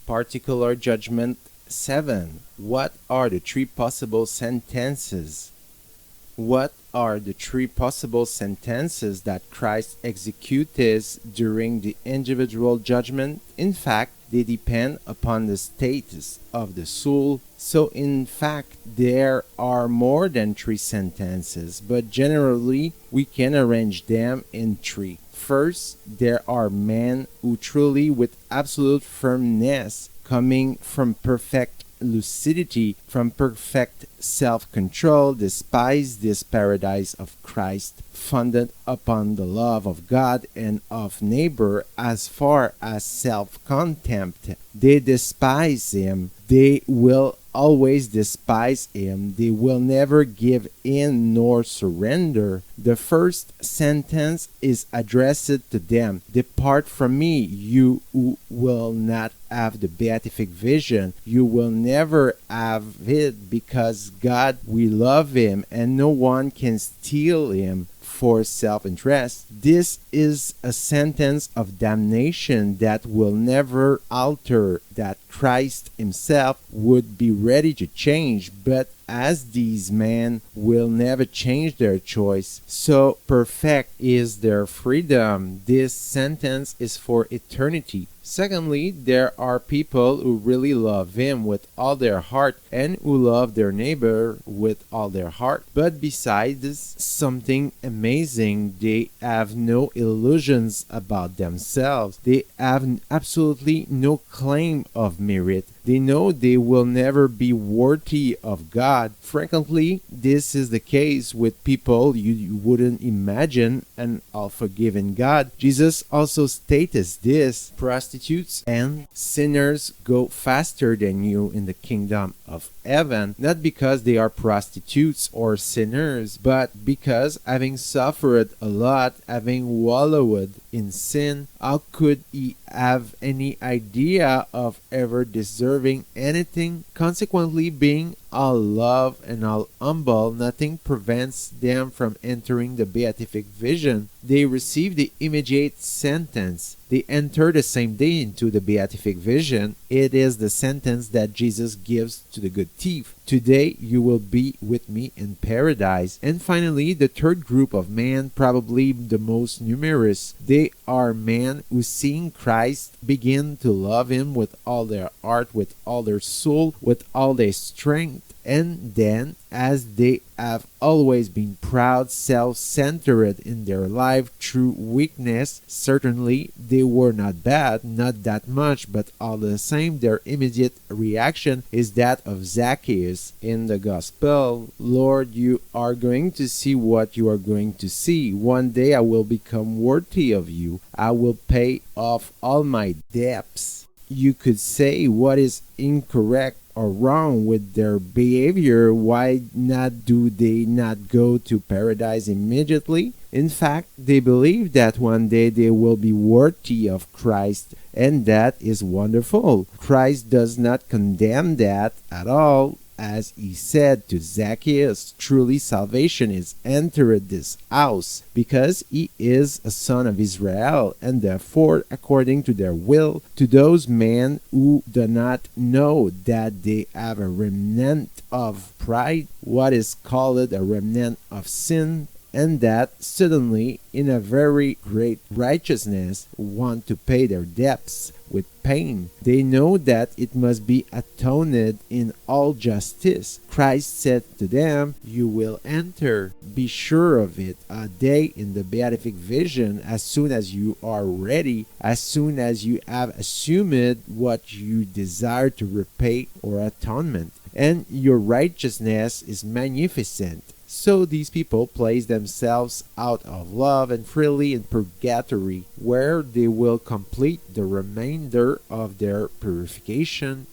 Particular Judgment 7. What are the three possible sentences? What are the three possible sentences that Christ executes during the individual judgment? In fact, they depend upon the status of the soul. So in fact, there are more than three sentences, but generally we can arrange them in three. First, there are men who truly with absolute firmness, coming from perfect lucidity, from perfect self-control, despise this paradise of Christ, founded upon the love of God and of neighbor as far as self-contempt. They despise him. They will always despise him. They will never give in nor surrender. The first sentence is addressed to them. Depart from me, you who will not have the beatific vision. You will never have it, because God, we love him and no one can steal him for self-interest. This is a sentence of damnation that will never alter, that Christ himself would be ready to change, but as these men will never change their choice, so perfect is their freedom. This sentence is for eternity. Secondly, there are people who really love him with all their heart and who love their neighbor with all their heart. But besides something amazing, they have no illusions about themselves. They have absolutely no claim of merit. They know they will never be worthy of God. Frequently, this is the case with people you wouldn't imagine an all-forgiving God. Jesus also states this: prostitutes and sinners go faster than you in the kingdom of heaven, not because they are prostitutes or sinners, but because having suffered a lot, having wallowed in sin, how could he have any idea of ever deserving anything? Consequently, being all love and all humble, nothing prevents them from entering the beatific vision. They receive the immediate sentence. They enter the same day into the beatific vision. It is the sentence that Jesus gives to the good thief: today you will be with me in paradise. And finally, the third group of men, probably the most numerous, they are men who, seeing Christ, begin to love him with all their heart, with all their soul, with all their strength. And then, as they have always been proud, self-centered in their life through weakness, certainly they were not bad, not that much, but all the same, their immediate reaction is that of Zacchaeus in the Gospel. Lord, you are going to see what you are going to see. One day I will become worthy of you. I will pay off all my debts. You could say what is incorrect or wrong with their behavior. Why not do they not go to paradise immediately? In fact, they believe that one day they will be worthy of Christ, and that is wonderful. Christ does not condemn that at all. As he said to Zacchaeus, truly salvation is entered this house, because he is a son of Israel, and therefore according to their will, to those men who do not know that they have a remnant of pride, what is called a remnant of sin, and that suddenly in a very great righteousness want to pay their debts with pain. They know that it must be atoned in all justice. Christ said to them, you will enter, be sure of it, a day in the beatific vision as soon as you are ready, as soon as you have assumed what you desire to repay or atonement. And your righteousness is magnificent. So these people place themselves out of love and freely in purgatory, where they will complete the remainder of their purification